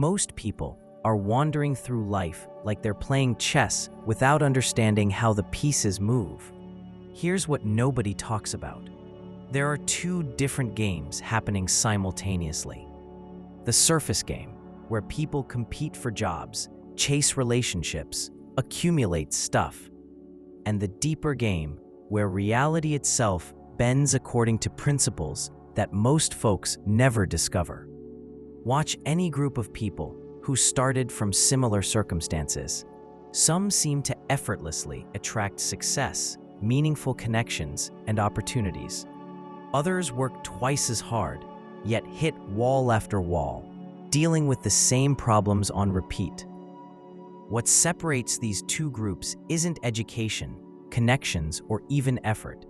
Most people are wandering through life like they're playing chess without understanding how the pieces move. Here's what nobody talks about. There are two different games happening simultaneously. The surface game, where people compete for jobs, chase relationships, accumulate stuff. And the deeper game, where reality itself bends according to principles that most folks never discover. Watch any group of people who started from similar circumstances. Some seem to effortlessly attract success, meaningful connections, and opportunities. Others work twice as hard, yet hit wall after wall, dealing with the same problems on repeat. What separates these two groups isn't education, connections, or even effort.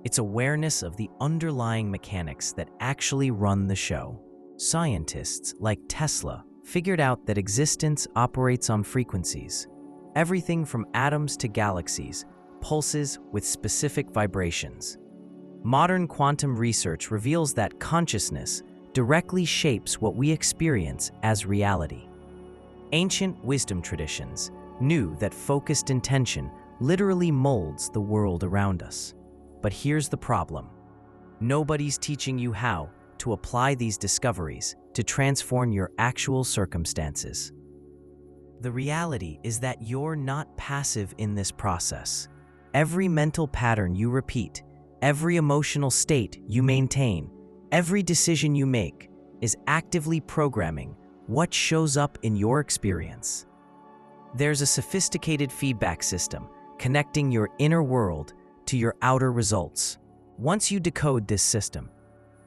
It's awareness of the underlying mechanics that actually run the show. Scientists like Tesla figured out that existence operates on frequencies. Everything from atoms to galaxies pulses with specific vibrations. Modern quantum research reveals that consciousness directly shapes what we experience as reality. Ancient wisdom traditions knew that focused intention literally molds the world around us. But here's the problem. Nobody's teaching you how to apply these discoveries to transform your actual circumstances. The reality is that you're not passive in this process. Every mental pattern you repeat, every emotional state you maintain, every decision you make is actively programming what shows up in your experience. There's a sophisticated feedback system connecting your inner world to your outer results. Once you decode this system,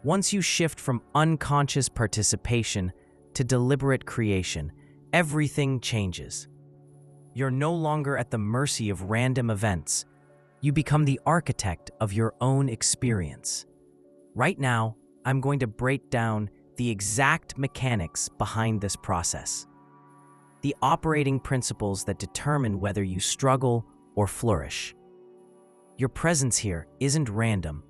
once you shift from unconscious participation to deliberate creation, everything changes. You're no longer at the mercy of random events. You become the architect of your own experience. Right now, I'm going to break down the exact mechanics behind this process. The operating principles that determine whether you struggle or flourish. Your presence here isn't random.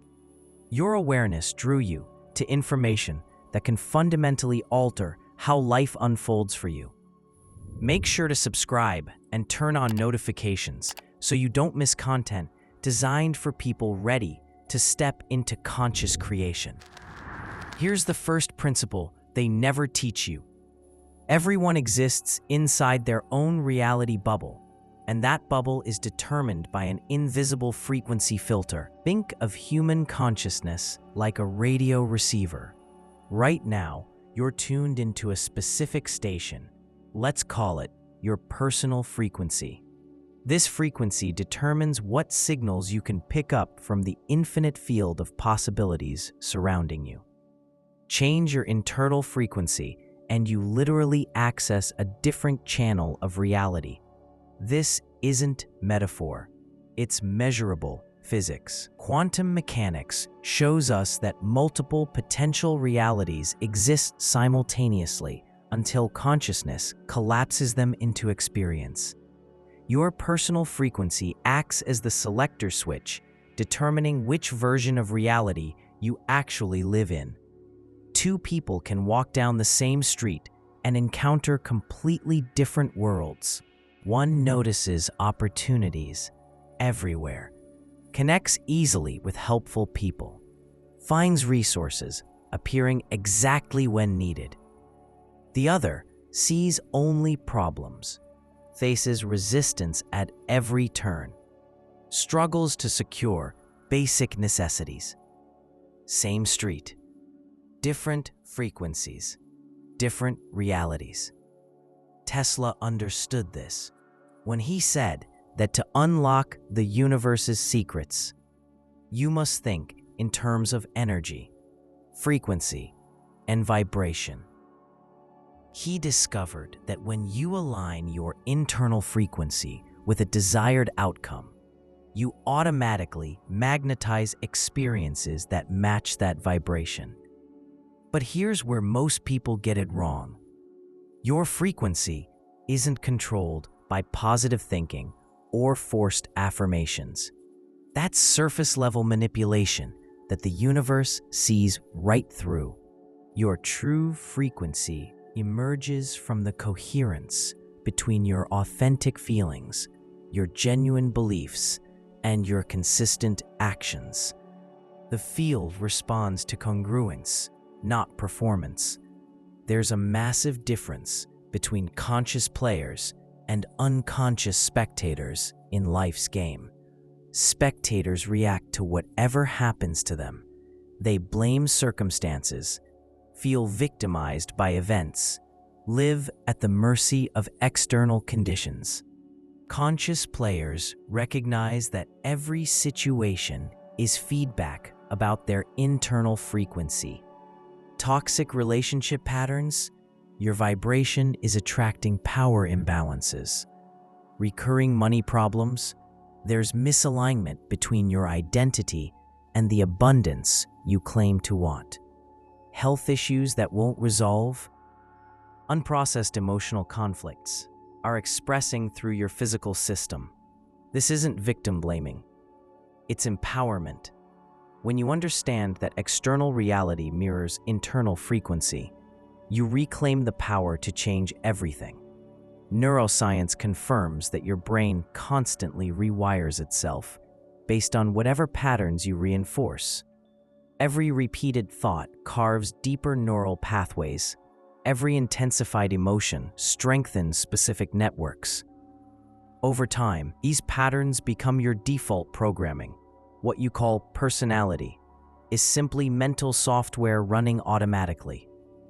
Your awareness drew you to information that can fundamentally alter how life unfolds for you. Make sure to subscribe and turn on notifications so you don't miss content designed for people ready to step into conscious creation. Here's the first principle they never teach you. Everyone exists inside their own reality bubble, and that bubble is determined by an invisible frequency filter. Think of human consciousness like a radio receiver. Right now, you're tuned into a specific station. Let's call it your personal frequency. This frequency determines what signals you can pick up from the infinite field of possibilities surrounding you. Change your internal frequency, and you literally access a different channel of reality. This isn't metaphor, it's measurable physics. Quantum mechanics shows us that multiple potential realities exist simultaneously until consciousness collapses them into experience. Your personal frequency acts as the selector switch, determining which version of reality you actually live in. Two people can walk down the same street and encounter completely different worlds. One notices opportunities everywhere, connects easily with helpful people, finds resources appearing exactly when needed. The other sees only problems, faces resistance at every turn, struggles to secure basic necessities. Same street, different frequencies, different realities. Tesla understood this when he said that to unlock the universe's secrets, you must think in terms of energy, frequency, and vibration. He discovered that when you align your internal frequency with a desired outcome, you automatically magnetize experiences that match that vibration. But here's where most people get it wrong. Your frequency isn't controlled by positive thinking or forced affirmations. That's surface-level manipulation that the universe sees right through. Your true frequency emerges from the coherence between your authentic feelings, your genuine beliefs, and your consistent actions. The field responds to congruence, not performance. There's a massive difference between conscious players and unconscious spectators in life's game. Spectators react to whatever happens to them. They blame circumstances, feel victimized by events, live at the mercy of external conditions. Conscious players recognize that every situation is feedback about their internal frequency. Toxic relationship patterns, your vibration is attracting power imbalances. Recurring money problems, there's misalignment between your identity and the abundance you claim to want. Health issues that won't resolve, unprocessed emotional conflicts are expressing through your physical system. This isn't victim blaming, it's empowerment. When you understand that external reality mirrors internal frequency, you reclaim the power to change everything. Neuroscience confirms that your brain constantly rewires itself based on whatever patterns you reinforce. Every repeated thought carves deeper neural pathways. Every intensified emotion strengthens specific networks. Over time, these patterns become your default programming. What you call personality is simply mental software running automatically.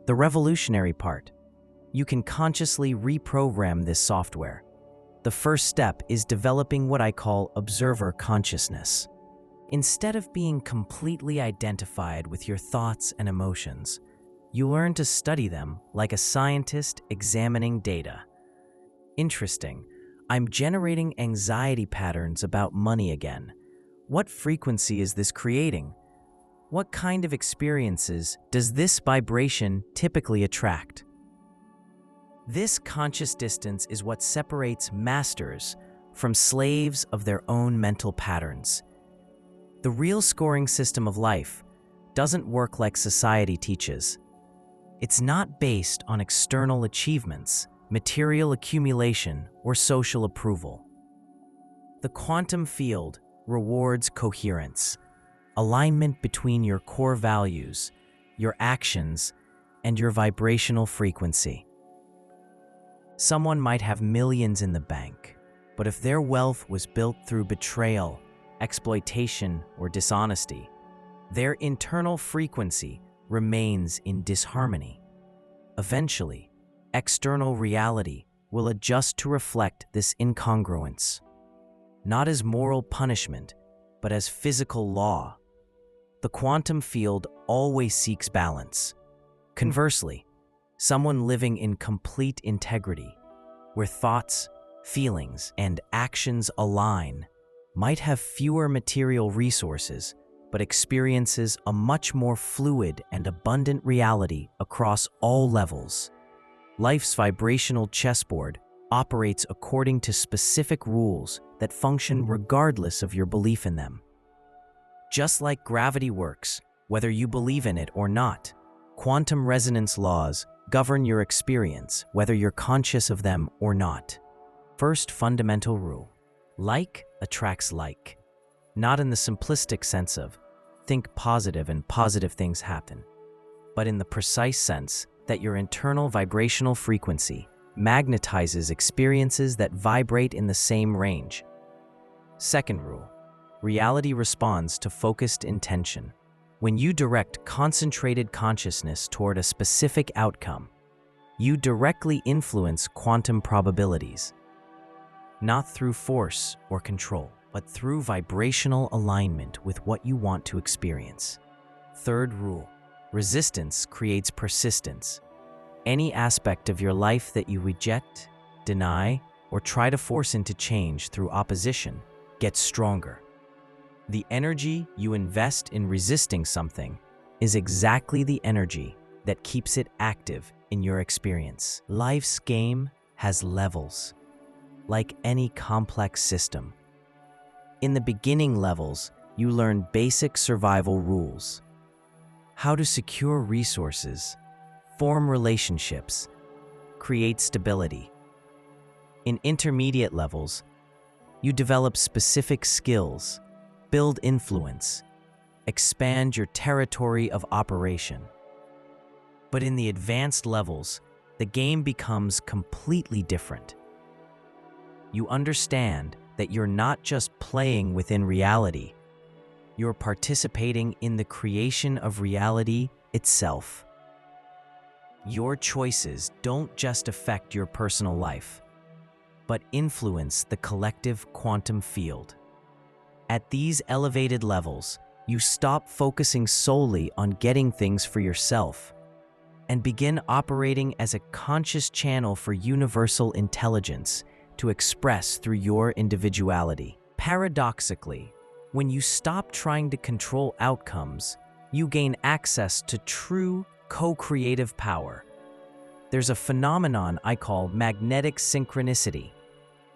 The revolutionary part: you can consciously reprogram this software. The first step is developing what I call observer consciousness. Instead of being completely identified with your thoughts and emotions, you learn to study them like a scientist examining data. Interesting, I'm generating anxiety patterns about money again. What frequency is this creating? What kind of experiences does this vibration typically attract? This conscious distance is what separates masters from slaves of their own mental patterns. The real scoring system of life doesn't work like society teaches. It's not based on external achievements, material accumulation, or social approval. The quantum field rewards coherence, alignment between your core values, your actions, and your vibrational frequency. Someone might have millions in the bank, but if their wealth was built through betrayal, exploitation, or dishonesty, their internal frequency remains in disharmony. Eventually, external reality will adjust to reflect this incongruence, not as moral punishment, but as physical law. The quantum field always seeks balance. Conversely, someone living in complete integrity, where thoughts, feelings, and actions align, might have fewer material resources, but experiences a much more fluid and abundant reality across all levels. Life's vibrational chessboard operates according to specific rules that function regardless of your belief in them. Just like gravity works, whether you believe in it or not, quantum resonance laws govern your experience, whether you're conscious of them or not. First fundamental rule: like attracts like. Not in the simplistic sense of think positive and positive things happen, but in the precise sense that your internal vibrational frequency magnetizes experiences that vibrate in the same range. Second rule: reality responds to focused intention. When you direct concentrated consciousness toward a specific outcome, you directly influence quantum probabilities, not through force or control, but through vibrational alignment with what you want to experience. Third rule: resistance creates persistence. Any aspect of your life that you reject, deny, or try to force into change through opposition gets stronger. The energy you invest in resisting something is exactly the energy that keeps it active in your experience. Life's game has levels, like any complex system. In the beginning levels, you learn basic survival rules: how to secure resources, form relationships, create stability. In intermediate levels, you develop specific skills, build influence, expand your territory of operation. But in the advanced levels, the game becomes completely different. You understand that you're not just playing within reality, you're participating in the creation of reality itself. Your choices don't just affect your personal life, but influence the collective quantum field. At these elevated levels, you stop focusing solely on getting things for yourself and begin operating as a conscious channel for universal intelligence to express through your individuality. Paradoxically, when you stop trying to control outcomes, you gain access to true co-creative power. There's a phenomenon I call magnetic synchronicity.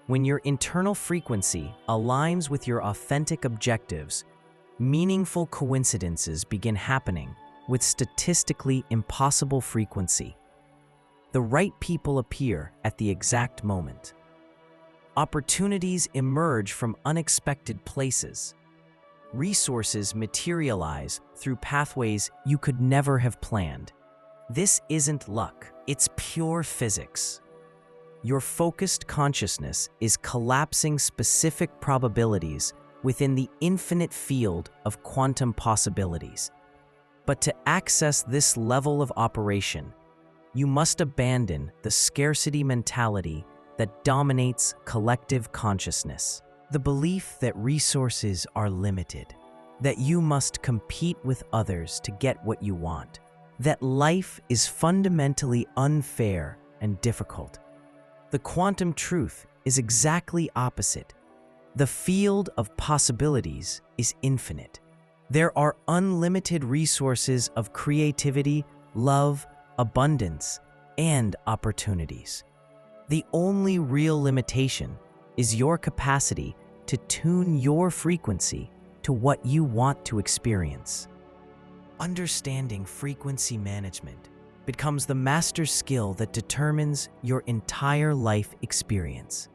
When your internal frequency aligns with your authentic objectives, meaningful coincidences begin happening with statistically impossible frequency. The right people appear at the exact moment. Opportunities emerge from unexpected places. Resources materialize through pathways you could never have planned. This isn't luck, it's pure physics. Your focused consciousness is collapsing specific probabilities within the infinite field of quantum possibilities. But to access this level of operation, you must abandon the scarcity mentality that dominates collective consciousness. The belief that resources are limited, that you must compete with others to get what you want, that life is fundamentally unfair and difficult. The quantum truth is exactly opposite. The field of possibilities is infinite. There are unlimited resources of creativity, love, abundance, and opportunities. The only real limitation is your capacity to tune your frequency to what you want to experience. Understanding frequency management becomes the master skill that determines your entire life experience.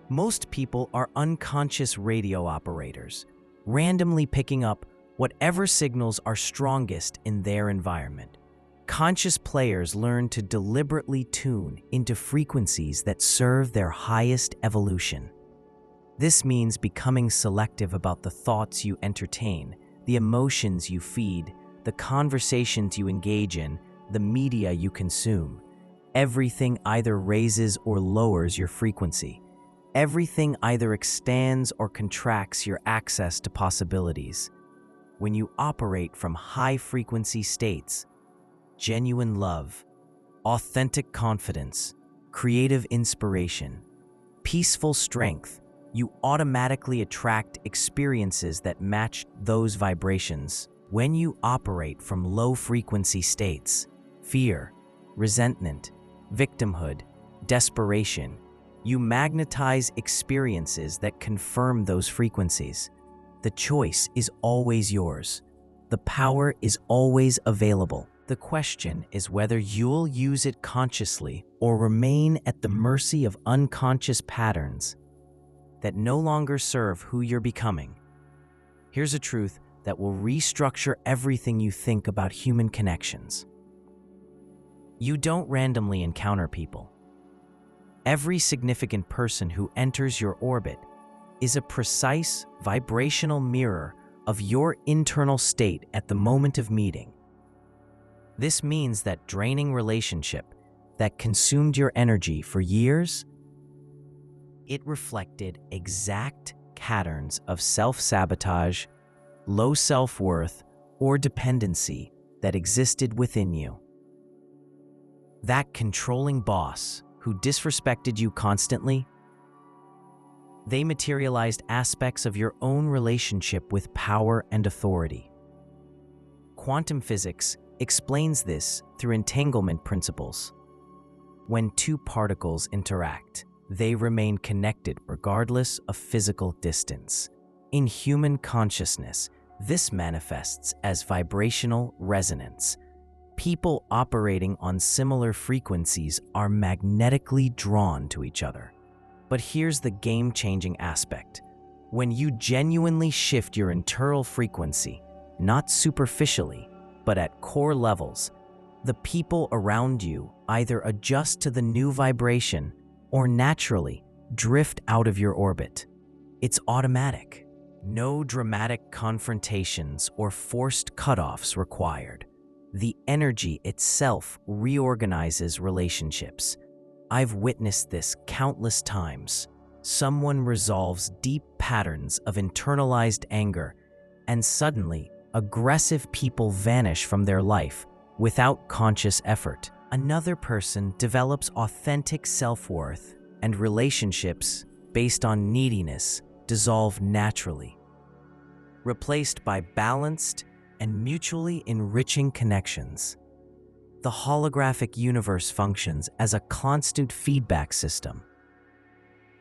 Most people are unconscious radio operators, randomly picking up whatever signals are strongest in their environment. Conscious players learn to deliberately tune into frequencies that serve their highest evolution. This means becoming selective about the thoughts you entertain, the emotions you feed, the conversations you engage in, the media you consume. Everything either raises or lowers your frequency. Everything either expands or contracts your access to possibilities. When you operate from high-frequency states, genuine love, authentic confidence, creative inspiration, peaceful strength, you automatically attract experiences that match those vibrations. When you operate from low-frequency states, fear, resentment, victimhood, desperation, you magnetize experiences that confirm those frequencies. The choice is always yours. The power is always available. The question is whether you'll use it consciously or remain at the mercy of unconscious patterns that no longer serve who you're becoming. Here's a truth that will restructure everything you think about human connections. You don't randomly encounter people. Every significant person who enters your orbit is a precise vibrational mirror of your internal state at the moment of meeting. This means that draining relationship that consumed your energy for years, it reflected exact patterns of self-sabotage, low self-worth, or dependency that existed within you. That controlling boss who disrespected you constantly, they materialized aspects of your own relationship with power and authority. Quantum physics explains this through entanglement principles. When two particles interact, they remain connected regardless of physical distance. In human consciousness, this manifests as vibrational resonance. People operating on similar frequencies are magnetically drawn to each other. But here's the game-changing aspect. When you genuinely shift your internal frequency, not superficially, but at core levels, the people around you either adjust to the new vibration or naturally drift out of your orbit. It's automatic. No dramatic confrontations or forced cutoffs required. The energy itself reorganizes relationships. I've witnessed this countless times. Someone resolves deep patterns of internalized anger, and suddenly, aggressive people vanish from their life without conscious effort. Another person develops authentic self-worth, and relationships based on neediness dissolve naturally, replaced by balanced and mutually enriching connections. The holographic universe functions as a constant feedback system.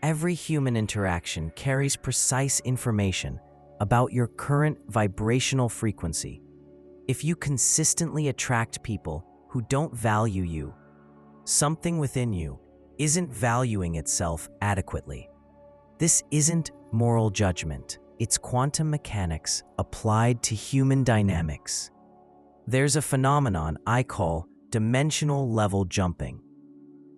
Every human interaction carries precise information about your current vibrational frequency. If you consistently attract people who don't value you, something within you isn't valuing itself adequately. This isn't moral judgment. It's quantum mechanics applied to human dynamics. There's a phenomenon I call dimensional level jumping.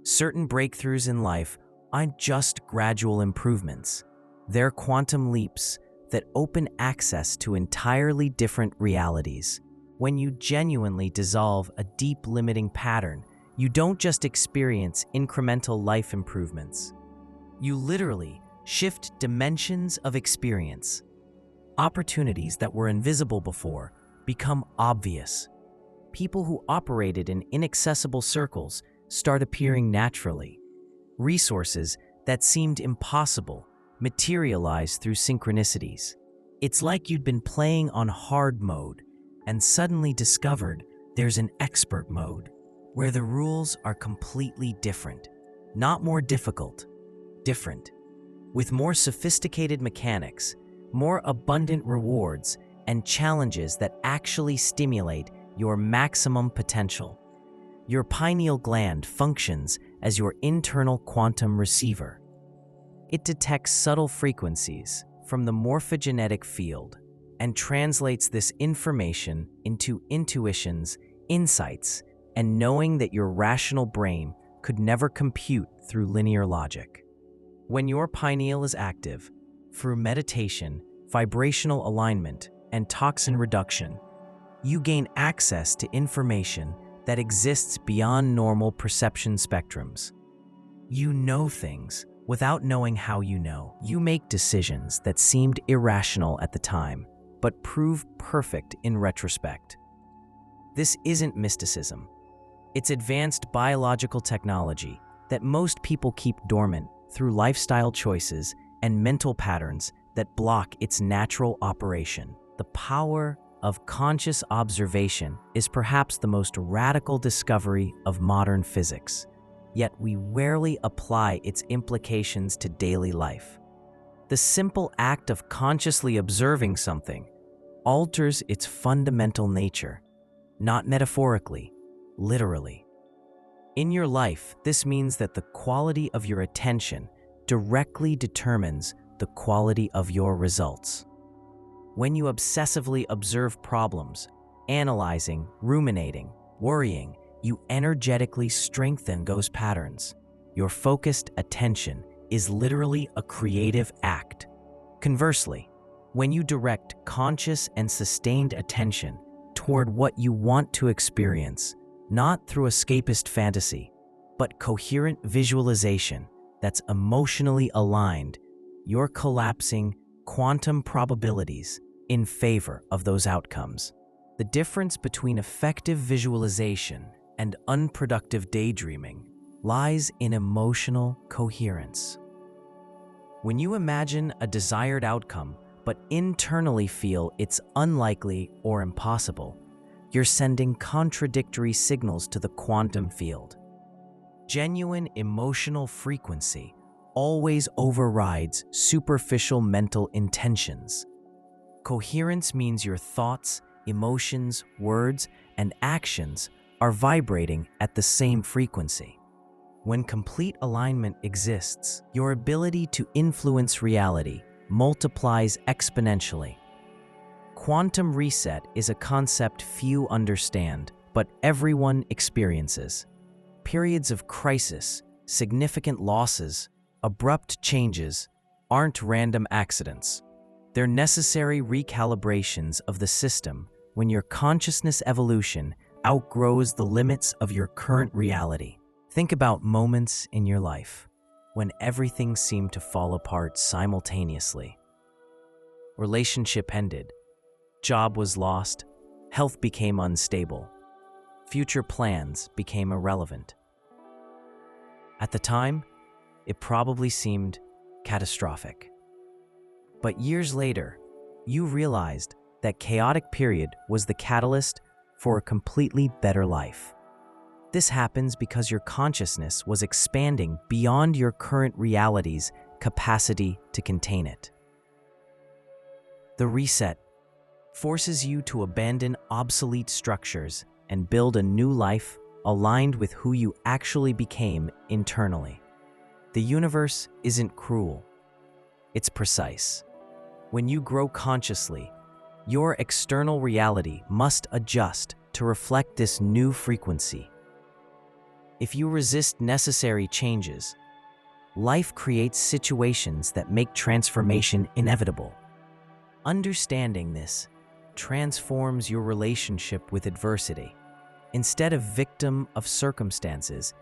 Certain breakthroughs in life aren't just gradual improvements. They're quantum leaps that open access to entirely different realities. When you genuinely dissolve a deep limiting pattern, you don't just experience incremental life improvements. You literally shift dimensions of experience. Opportunities that were invisible before become obvious. People who operated in inaccessible circles start appearing naturally. Resources that seemed impossible materialize through synchronicities. It's like you'd been playing on hard mode and suddenly discovered there's an expert mode where the rules are completely different. Not more difficult, different. With more sophisticated mechanics, more abundant rewards, and challenges that actually stimulate your maximum potential. Your pineal gland functions as your internal quantum receiver. It detects subtle frequencies from the morphogenetic field and translates this information into intuitions, insights, and knowing that your rational brain could never compute through linear logic. When your pineal is active, through meditation, vibrational alignment, and toxin reduction, you gain access to information that exists beyond normal perception spectrums. You know things without knowing how you know. You make decisions that seemed irrational at the time, but prove perfect in retrospect. This isn't mysticism. It's advanced biological technology that most people keep dormant through lifestyle choices and mental patterns that block its natural operation. The power of conscious observation is perhaps the most radical discovery of modern physics, yet we rarely apply its implications to daily life. The simple act of consciously observing something alters its fundamental nature, not metaphorically, literally. In your life, this means that the quality of your attention directly determines the quality of your results. When you obsessively observe problems, analyzing, ruminating, worrying, you energetically strengthen those patterns. Your focused attention is literally a creative act. Conversely, when you direct conscious and sustained attention toward what you want to experience, not through escapist fantasy, but coherent visualization that's emotionally aligned, you're collapsing quantum probabilities in favor of those outcomes. The difference between effective visualization and unproductive daydreaming lies in emotional coherence. When you imagine a desired outcome but internally feel it's unlikely or impossible, you're sending contradictory signals to the quantum field. Genuine emotional frequency always overrides superficial mental intentions. Coherence means your thoughts, emotions, words, and actions are vibrating at the same frequency. When complete alignment exists, your ability to influence reality multiplies exponentially. Quantum reset is a concept few understand, but everyone experiences. Periods of crisis, significant losses, abrupt changes aren't random accidents. They're necessary recalibrations of the system when your consciousness evolution outgrows the limits of your current reality. Think about moments in your life when everything seemed to fall apart simultaneously. Relationship ended, job was lost, health became unstable, future plans became irrelevant. At the time, it probably seemed catastrophic. But years later, you realized that chaotic period was the catalyst for a completely better life. This happens because your consciousness was expanding beyond your current reality's capacity to contain it. The reset forces you to abandon obsolete structures and build a new life aligned with who you actually became internally. The universe isn't cruel, it's precise. When you grow consciously, your external reality must adjust to reflect this new frequency. If you resist necessary changes, life creates situations that make transformation inevitable. Understanding this transforms your relationship with adversity. Instead of victim of circumstances,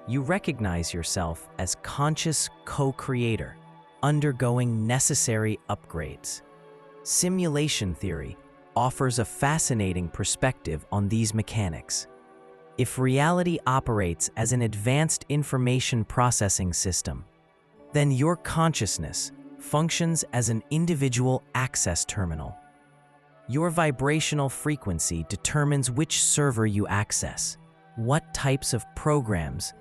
you recognize yourself as conscious co-creator, undergoing necessary upgrades. Simulation theory offers a fascinating perspective on these mechanics. If reality operates as an advanced information processing system, then your consciousness functions as an individual access terminal. Your vibrational frequency determines which server you access, what types of programs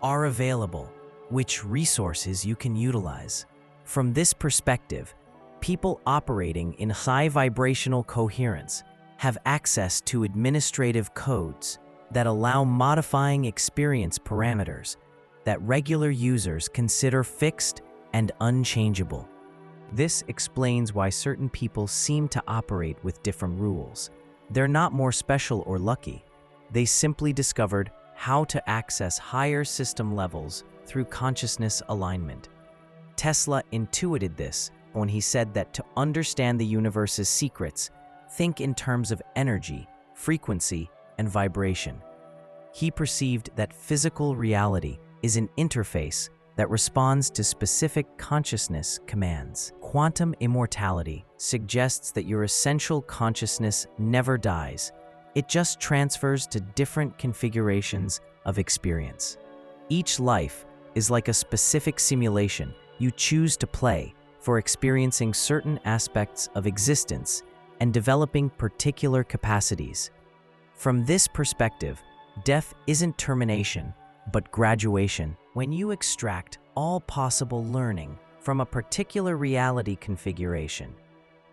are available, which resources you can utilize. From this perspective, people operating in high vibrational coherence have access to administrative codes that allow modifying experience parameters that regular users consider fixed and unchangeable. This explains why certain people seem to operate with different rules. They're not more special or lucky. They simply discovered how to access higher system levels through consciousness alignment. Tesla intuited this when he said that to understand the universe's secrets, think in terms of energy, frequency, and vibration. He perceived that physical reality is an interface that responds to specific consciousness commands. Quantum immortality suggests that your essential consciousness never dies. It just transfers to different configurations of experience. Each life is like a specific simulation you choose to play for experiencing certain aspects of existence and developing particular capacities. From this perspective, death isn't termination, but graduation. When you extract all possible learning from a particular reality configuration,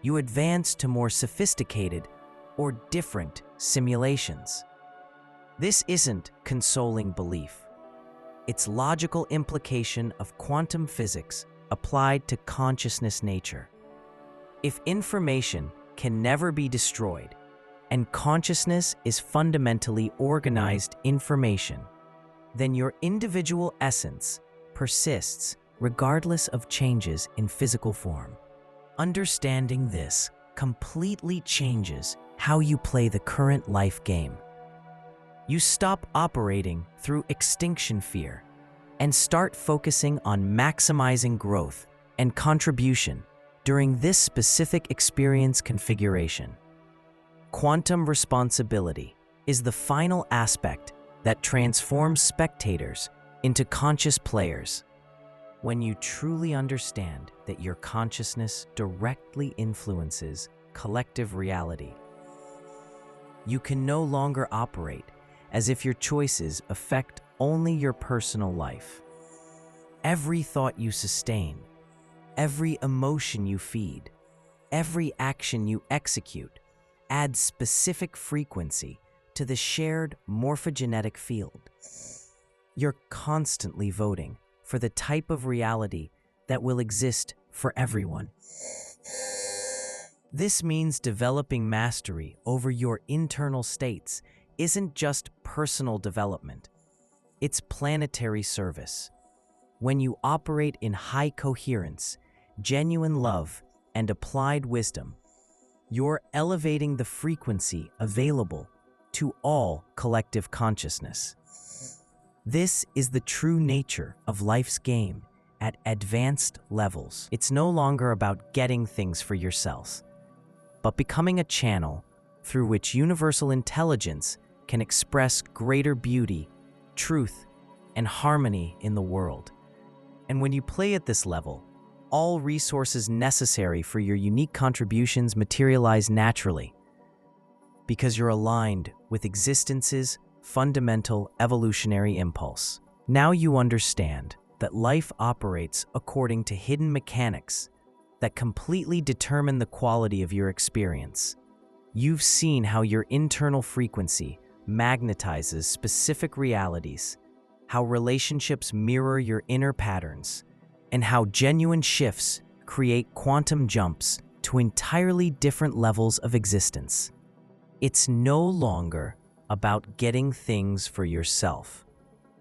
you advance to more sophisticated or different simulations. This isn't consoling belief. It's logical implication of quantum physics applied to consciousness nature. If information can never be destroyed, and consciousness is fundamentally organized information, then your individual essence persists regardless of changes in physical form. Understanding this completely changes how you play the current life game. You stop operating through extinction fear and start focusing on maximizing growth and contribution during this specific experience configuration. Quantum responsibility is the final aspect that transforms spectators into conscious players. When you truly understand that your consciousness directly influences collective reality, you can no longer operate as if your choices affect only your personal life. Every thought you sustain, every emotion you feed, every action you execute adds specific frequency to the shared morphogenetic field. You're constantly voting for the type of reality that will exist for everyone. This means developing mastery over your internal states isn't just personal development, it's planetary service. When you operate in high coherence, genuine love, and applied wisdom, you're elevating the frequency available to all collective consciousness. This is the true nature of life's game at advanced levels. It's no longer about getting things for yourselves, but becoming a channel through which universal intelligence can express greater beauty, truth, and harmony in the world. And when you play at this level, all resources necessary for your unique contributions materialize naturally because you're aligned with existence's fundamental evolutionary impulse. Now you understand that life operates according to hidden mechanics that completely determine the quality of your experience. You've seen how your internal frequency magnetizes specific realities, how relationships mirror your inner patterns, and how genuine shifts create quantum jumps to entirely different levels of existence. It's no longer about getting things for yourself,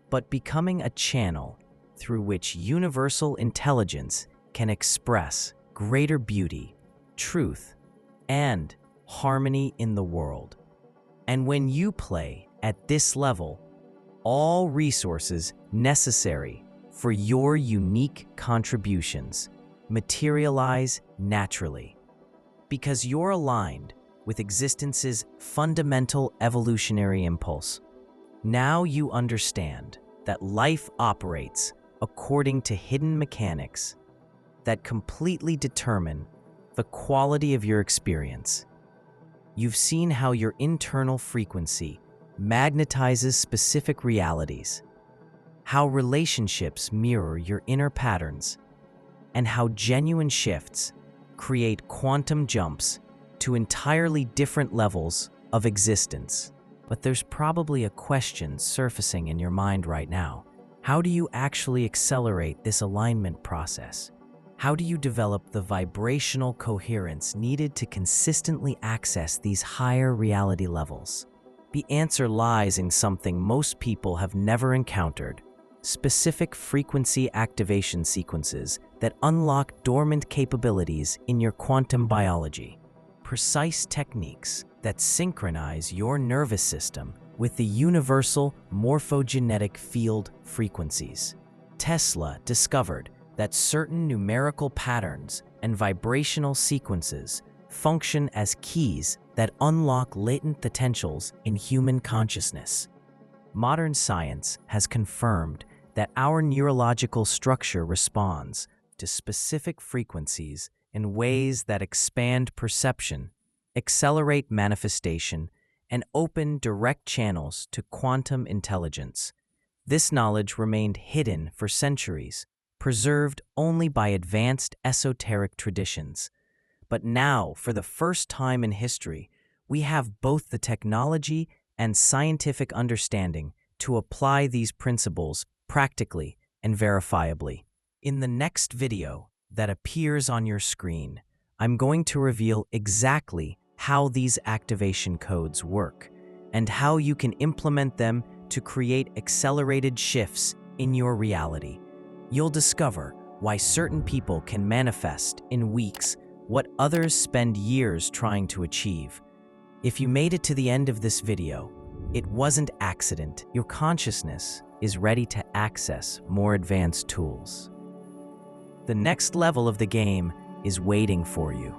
but becoming a channel through which universal intelligence can express greater beauty, truth, and harmony in the world. And when you play at this level, all resources necessary for your unique contributions materialize naturally because you're aligned with existence's fundamental evolutionary impulse. Now you understand that life operates according to hidden mechanics that completely determine the quality of your experience. You've seen how your internal frequency magnetizes specific realities, how relationships mirror your inner patterns, and how genuine shifts create quantum jumps to entirely different levels of existence. But there's probably a question surfacing in your mind right now. How do you actually accelerate this alignment process? How do you develop the vibrational coherence needed to consistently access these higher reality levels? The answer lies in something most people have never encountered: specific frequency activation sequences that unlock dormant capabilities in your quantum biology. Precise techniques that synchronize your nervous system with the universal morphogenetic field frequencies. Tesla discovered that certain numerical patterns and vibrational sequences function as keys that unlock latent potentials in human consciousness. Modern science has confirmed that our neurological structure responds to specific frequencies in ways that expand perception, accelerate manifestation, and open direct channels to quantum intelligence. This knowledge remained hidden for centuries, preserved only by advanced esoteric traditions. But now, for the first time in history, we have both the technology and scientific understanding to apply these principles practically and verifiably. In the next video that appears on your screen, I'm going to reveal exactly how these activation codes work and how you can implement them to create accelerated shifts in your reality. You'll discover why certain people can manifest in weeks what others spend years trying to achieve. If you made it to the end of this video, it wasn't accident. Your consciousness is ready to access more advanced tools. The next level of the game is waiting for you.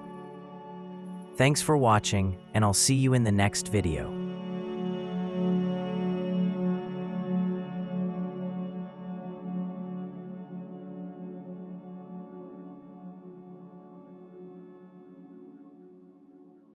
Thanks for watching, and I'll see you in the next video.